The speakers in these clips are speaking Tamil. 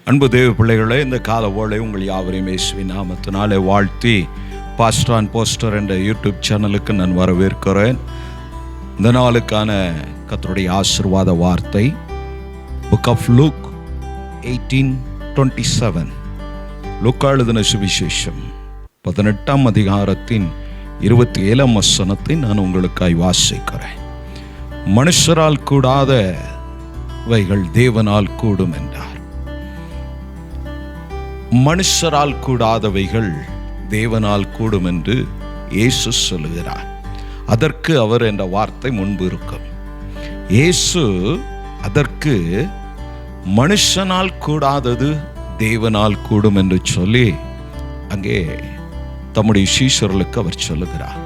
அன்பு தேவ பிள்ளைகளே, இந்த கால வேளை உங்கள் யாவரையும் இயேசுவின் நாமத்தினாலே வாழ்த்தி பாஸ்டர் அண்ட் போஸ்டர் என்ற யூடியூப் சேனலுக்கு நான் வரவேற்கிறேன். இந்த நாளுக்கான கர்த்தருடைய ஆசீர்வாத வார்த்தை புக் ஆஃப் லூக் 18:27. லூக்கா எழுதின சுவிசேஷம் 18ஆம் அதிகாரத்தின் 27ஆம் வசனத்தை நான் உங்களுக்காய் வாசிக்கிறேன். மனுஷரால் கூடாதவைகள் தேவனால் கூடும் என்றார். மனுஷரால் கூடாதவைகள் தேவனால் கூடும் என்று இயேசு சொல்லுகிறார். அதற்கு அவர் என்ற வார்த்தை முன்பு இருக்கும். இயேசு அதற்கு மனுஷனால் கூடாதது தேவனால் கூடும் என்று சொல்லி அங்கே தம்முடைய சீஷர்களுக்கு அவர் சொல்லுகிறார்.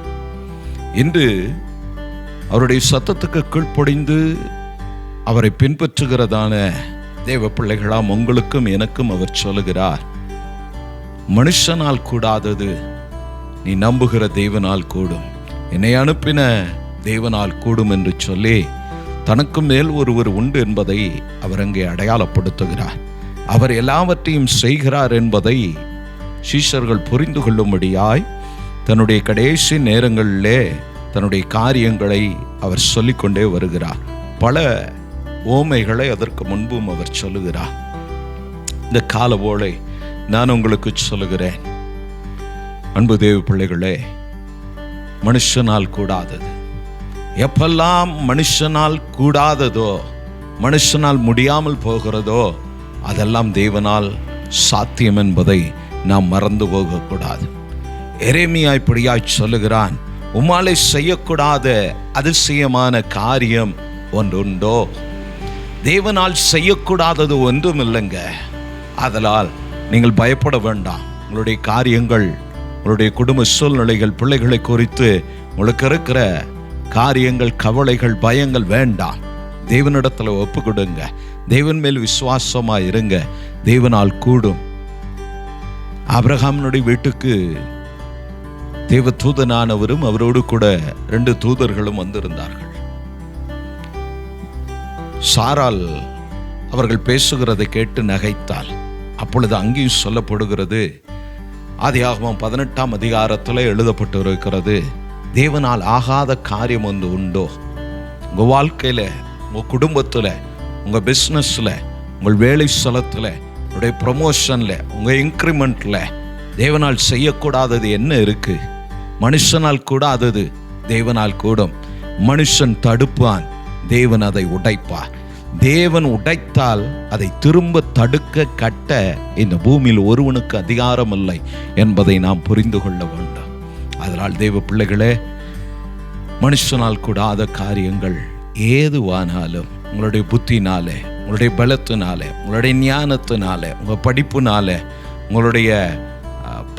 இன்று அவருடைய சத்தத்துக்கு கீழ்ப்படிந்து அவரை பின்பற்றுகிறதான தேவ பிள்ளைகளாம் உங்களுக்கும் எனக்கும் அவர் சொல்லுகிறார், மனுஷனால் கூடாதது நீ நம்புகிற தேவனால் கூடும், என்னை அனுப்பின தேவனால் கூடும் என்று சொல்லி தனக்கு மேல் ஒருவர் உண்டு என்பதை அவர் அங்கே அடையாளப்படுத்துகிறார். அவர் எல்லாவற்றையும் செய்கிறார் என்பதை சீஷர்கள் புரிந்து கொள்ளும்படியாய் தன்னுடைய கடைசி நேரங்களிலே தன்னுடைய காரியங்களை அவர் சொல்லிக்கொண்டே வருகிறார். பல ஓமைகளை அதற்கு முன்பும் அவர் சொல்லுகிறார். இந்த காலவோளை நான் உங்களுக்கு சொல்லுகிறேன், அன்பு தேவ பிள்ளைகளே, மனுஷனால் கூடாதது எப்பெல்லாம் மனுஷனால் கூடாததோ, மனுஷனால் முடியாமல் போகிறதோ, அதெல்லாம் தேவனால் சாத்தியம் என்பதை நாம் மறந்து போகக்கூடாது. எரேமியா இப்படியாய் சொல்லுகிறான், உம்மாலே செய்யக்கூடாத அதிசயமான காரியம் ஒன்றுண்டோ? தேவனால் செய்யக்கூடாதது ஒன்றும் இல்லைங்க. ஆதலால் நீங்கள் பயப்பட வேண்டாம். உங்களுடைய காரியங்கள், உங்களுடைய குடும்ப சூழ்நிலைகள், பிள்ளைகளை குறித்து உங்களுக்கு இருக்கிற காரியங்கள், கவலைகள், பயங்கள் வேண்டாம். தேவனிடத்தில் ஒப்பு கொடுங்க. தேவன் மேல் விசுவாசமாக இருங்க. தேவனால் கூடும். ஆபிரகாமினுடைய வீட்டுக்கு தேவ தூதனானவரும் அவரோடு கூட 2 தூதர்களும் வந்திருந்தார்கள். சாராள் அவர்கள் பேசுகிறதை கேட்டு நகைத்தாள். அப்பொழுது அங்கேயும் சொல்லப்படுகிறது, ஆதியாகமம் 18ஆம் அதிகாரத்தில் எழுதப்பட்டு இருக்கிறது, தேவனால் ஆகாத காரியம் ஒன்று உண்டோ? உங்கள் வாழ்க்கையில், உங்கள் குடும்பத்தில், உங்கள் பிஸ்னஸில், உங்கள் வேலை ஸ்தலத்தில், உங்களுடைய ப்ரமோஷனில், உங்கள் இன்க்ரிமெண்ட்டில் தேவனால் செய்யக்கூடாதது என்ன இருக்கு? மனுஷனால் கூடாதது தேவனால் கூடும். மனுஷன் தடுப்பான், தேவன் அதை உடைப்பார். தேவன் உடைத்தால் அதை திரும்ப தடுக்க கட்ட இந்த பூமியில் ஒருவனுக்கு அதிகாரம் இல்லை என்பதை நாம் புரிந்து கொள்ள வேண்டும். அதனால் தேவ பிள்ளைகளே, மனுஷனால் கூடாத காரியங்கள் ஏதுவானாலும் உங்களுடைய புத்தினாலே, உங்களுடைய பலத்தினாலே, உங்களுடைய ஞானத்தினாலே, உங்கள் படிப்புனாலே, உங்களுடைய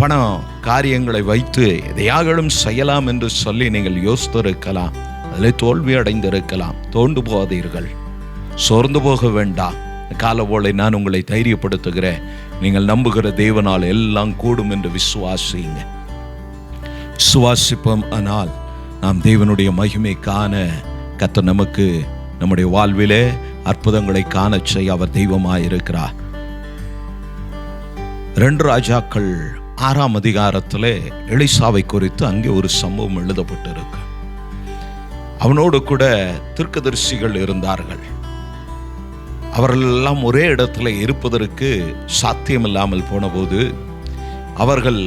பணம் காரியங்களை வைத்து எதையாகளும் செய்யலாம் என்று சொல்லி நீங்கள் யோசித்திருக்கலாம். அதில் தோல்வி அடைந்திருக்கலாம். தோண்டு போகாதீர்கள், சோர்ந்து போக வேண்டாம். காலவோளை நான் உங்களை தைரியப்படுத்துகிறேன். நீங்கள் நம்புகிற தேவனால் எல்லாம் கூடும் என்று விசுவாசிங்க. விசுவாசிப்போம். ஆனால் நாம் தேவனுடைய மகிமை காண கர்த்தர் நமக்கு நம்முடைய வாழ்விலே அற்புதங்களை காண செய்ய அவர் தெய்வமாயிருக்கிறார். 2 ராஜாக்கள் 6ஆம் அதிகாரத்திலே எலிசாவை குறித்து அங்கே ஒரு சம்பவம் எழுதப்பட்டிருக்கு. அவனோடு கூட தீர்க்கதரிசிகள் இருந்தார்கள். அவர்கள் எல்லாம் ஒரே இடத்துல இருப்பதற்கு சாத்தியமில்லாமல் போனபோது அவர்கள்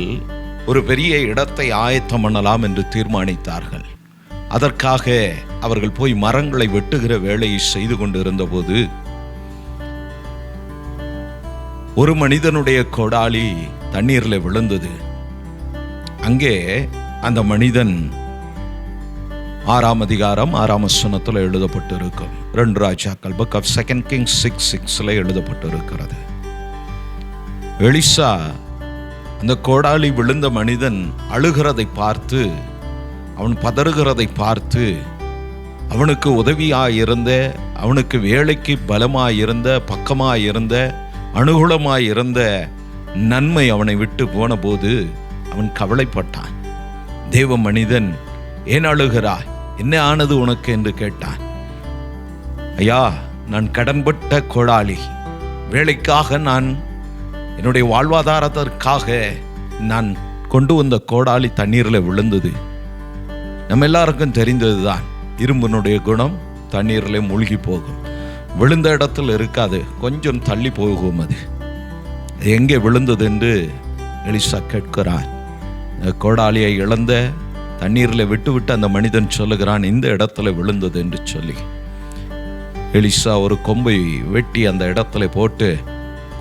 ஒரு பெரிய இடத்தை ஆயத்தம் பண்ணலாம் என்று தீர்மானித்தார்கள். அதற்காக அவர்கள் போய் மரங்களை வெட்டுகிற வேலையை செய்து கொண்டு இருந்தபோது ஒரு மனிதனுடைய கோடாலி தண்ணீரில் விழுந்தது. அங்கே அந்த மனிதன் 6ஆம் அதிகாரம் 6ஆம் வசனத்தில் எழுதப்பட்டு இருக்கும். 2 ராஜாக்கள் புக் ஆஃப் 2 Kings 6:6 எழுதப்பட்டு இருக்கிறது. எலிசா அந்த கோடாலி விழுந்த மனிதன் அழுகிறதை பார்த்து, அவன் பதறுகிறதை பார்த்து, அவனுக்கு உதவியாயிருந்த, அவனுக்கு வேலைக்கு பலமாயிருந்த, பக்கமாயிருந்த, அனுகூலமாயிருந்த நன்மை அவனை விட்டு போன போது அவன் கவலைப்பட்டான். தேவ மனிதன், ஏன் அழுகிறாய்? என்ன ஆனது உனக்கு என்று கேட்டான். ஐயா, நான் கடன்பட்ட கோடாளி, வேலைக்காக நான் என்னுடைய வாழ்வாதாரத்திற்காக நான் கொண்டு வந்த கோடாலி தண்ணீரில் விழுந்தது. நம்ம எல்லாருக்கும் தெரிந்தது தான், இரும்பினுடைய குணம் தண்ணீரில் மூழ்கி போகும். விழுந்த இடத்துல இருக்காது, கொஞ்சம் தள்ளி போகும். அது எங்கே விழுந்தது என்று எலிசா கேட்கிறான். கோடாலியை இழந்த தண்ணீரில் விட்டு அந்த மனிதன் சொல்லுகிறான், இந்த இடத்துல விழுந்தது என்று சொல்லி. எலிசா ஒரு கொம்பை வெட்டி அந்த இடத்துல போட்டு,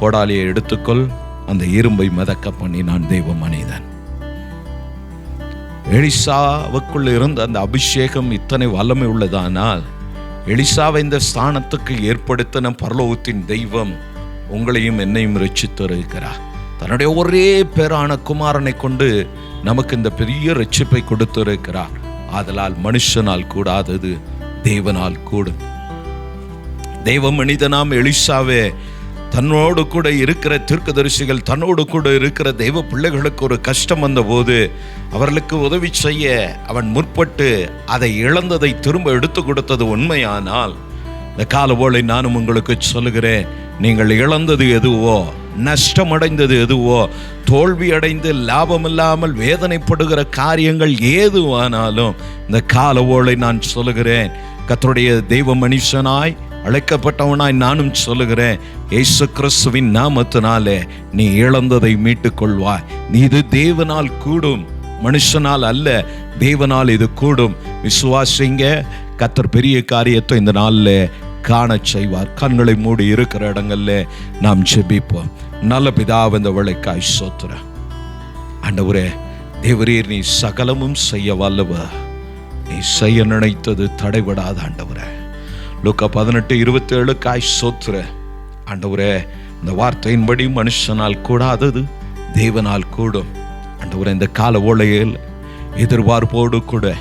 கோடாலியை எடுத்துக்கொள், அந்த இரும்பை மிதக்க பண்ணினான் தெய்வ மனிதன். எலிசாவுக்குள் இருந்த அந்த அபிஷேகம் இத்தனை வல்லமை உள்ளதானால், எலிசாவை இந்த ஸ்தானத்துக்கு ஏற்படுத்தின பரலோகத்தின் தெய்வம் உங்களையும் என்னையும் ரட்சித்திருக்கிறார். தன்னுடைய ஒரே பேரான குமாரனை கொண்டு நமக்கு இந்த பெரிய ரட்சிப்பை கொடுத்திருக்கிறார். ஆதலால் மனுஷனால் கூடாதது தேவனால் கூடும். தெய்வ மனிதனாம் எலிசாவே தன்னோடு கூட இருக்கிற தீர்க்கதரிசிகள், தன்னோடு கூட இருக்கிற தெய்வ பிள்ளைகளுக்கு ஒரு கஷ்டம் வந்த போது அவர்களுக்கு உதவி செய்ய அவன் முற்பட்டு அதை இழந்ததை திரும்ப எடுத்து கொடுத்தது உண்மையானால், இந்த காலவோளை நானும் உங்களுக்கு சொல்லுகிறேன், நீங்கள் இழந்தது எதுவோ, நஷ்டமடைந்தது எதுவோ, தோல்வி அடைந்து லாபமில்லாமல் வேதனைப்படுகிற காரியங்கள் ஏதுவானாலும், இந்த காலவோளை நான் சொல்லுகிறேன், கர்த்தருடைய தெய்வ மனுஷனாய் அழைக்கப்பட்டவனாய் நானும் சொல்லுகிறேன், இயேசு கிறிஸ்துவின் நாமத்தினாலே நீ இழந்ததை மீட்டுக் கொள்வாய். நீ இது தேவனால் கூடும், மனுஷனால் அல்ல, தேவனால் இது கூடும். விசுவாசிங்க, கர்த்தர் பெரிய காரியத்தை இந்த நாளில் காண செய்வார். கண்களை மூடி இருக்கிற இடங்கள்ல நாம் ஜெபிப்போம். நல்ல பிதாவே, இந்த வேளைக்காய் ஸ்தோத்திரம். ஆண்டவரே, தேவரீர் நீ சகலமும் செய்ய வல்லவர். நீ செய்ய நினைத்தது தடைபடாத ஆண்டவரே. லூக்கா 18:27 ஸ்தோத்திரம். ஆண்டவரே, இந்த வார்த்தையின்படி மனுஷனால் கூடாதது தேவனால் கூடும். ஆண்டவரே, இந்த கால ஓலையில் எதிர்பார்ப்போடு கூட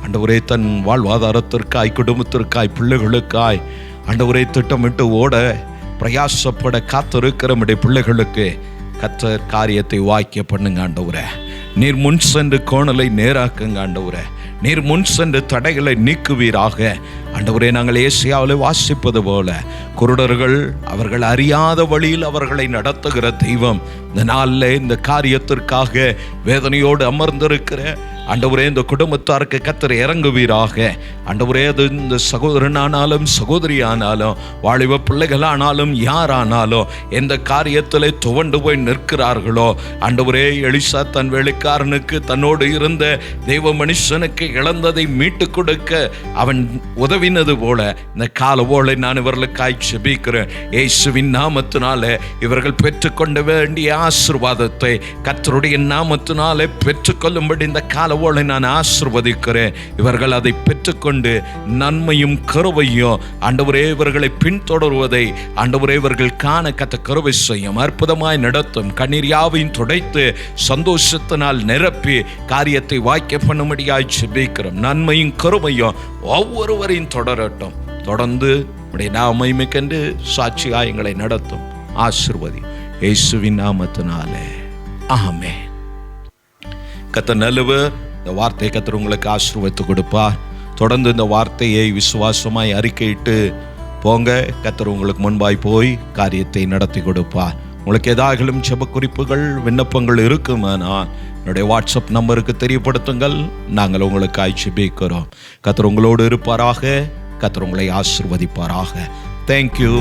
ஆண்டவரே தன் வாழ்வாதாரத்திற்காய், குடும்பத்திற்காய், பிள்ளைகளுக்காய் ஆண்டவரே திட்டமிட்டு ஓட பிரயாசப்பட காத்திருக்கிற நம்முடைய பிள்ளைகளுக்கு கர்த்தர் காரியத்தை வாய்க்க பண்ணுங்க ஆண்டவரே. நீர் முன் சென்று கோணலை நேராக்குங்க ஆண்டவரே. நீர் முன் சென்று தடைகளை நீக்குவீராக ஆண்டவரே. நாங்கள் ஏசியாவில் வாசிப்பது போல குருடர்கள் அவர்கள் அறியாத வழியில் அவர்களை நடத்துகிற தெய்வம், இந்த நாளில் இந்த காரியத்திற்காக வேதனையோடு அமர்ந்திருக்கிற ஆண்டவரே இந்த குடும்பத்தாருக்கு கர்த்தர் இறங்குவீராக ஆண்டவரே. அது இந்த சகோதரனானாலும் சகோதரியானாலும் வாலிப பிள்ளைகளானாலும் யாரானாலும் எந்த காரியத்தில் துவண்டு போய் நிற்கிறார்களோ ஆண்டவரே, எலிசா தன் வேலைக்காரனுக்கு தன்னோடு இருந்த தெய்வ மனுஷனுக்கு இழந்ததை மீட்டு கொடுக்க அவன் உதவினது போல இந்த காலவோளை நான் இவர்களுக்காய் ஜெபிக்கிறேன். இயேசுவின் நாமத்தினாலே இவர்கள் பெற்றுக்கொள்ள வேண்டிய ஆசீர்வாதத்தை கர்த்தருடைய நாமத்தினாலே பெற்றுக்கொள்ளும்படி இந்த காலவோளை நான் ஆசீர்வதிக்கிறேன். இவர்கள் அதை பெற்றுக்கொண்டு நன்மையும் கருவையும் ஆண்டவரே இவர்களை பின்தொடர்வதை ஆண்டவரே இவர்கள் காண கர்த்தர் கிருபை செய்யும். அற்புதமாய் நடத்தும். கண்ணீர் யாவையும் துடைத்து சந்தோஷத்தினால் நிரப்பி காரியத்தை வாய்க்க பண்ணும்படியாய் ஜெபிக்கிறோம். நன்மையும் கருமையும் ஒவ்வொருவரையும் தொடரட்டும். தொடர்ந்து உடைய நாமமைக்கென்று சாட்சியாய் எங்களை நடத்தும். ஆசீர்வதி இயேசுவின் நாமத்தினாலே ஆமென். கர்த்தர் நல்லவர். இந்த வார்த்தையை கர்த்தர் உங்களுக்கு ஆசீர்வதித்து கொடுப்பார். தொடர்ந்து இந்த வார்த்தையை விசுவாசமாய் அறிக்கையிட்டு போங்க. கர்த்தர் உங்களுக்கு முன்பாய் போய் காரியத்தை நடத்தி கொடுப்பார். உங்களுக்கு ஏதாகிலும் ஜெப குறிப்புகள், விண்ணப்பங்கள் இருக்குமானால் என்னுடைய வாட்ஸ்அப் நம்பருக்கு தெரியப்படுத்துங்கள். நாங்கள் உங்களுக்கு ஜெபிக்கிறோம். கர்த்தர் உங்களோடு இருப்பாராக. கர்த்தர் உங்களை ஆசீர்வதிப்பாராக. தேங்க்யூ.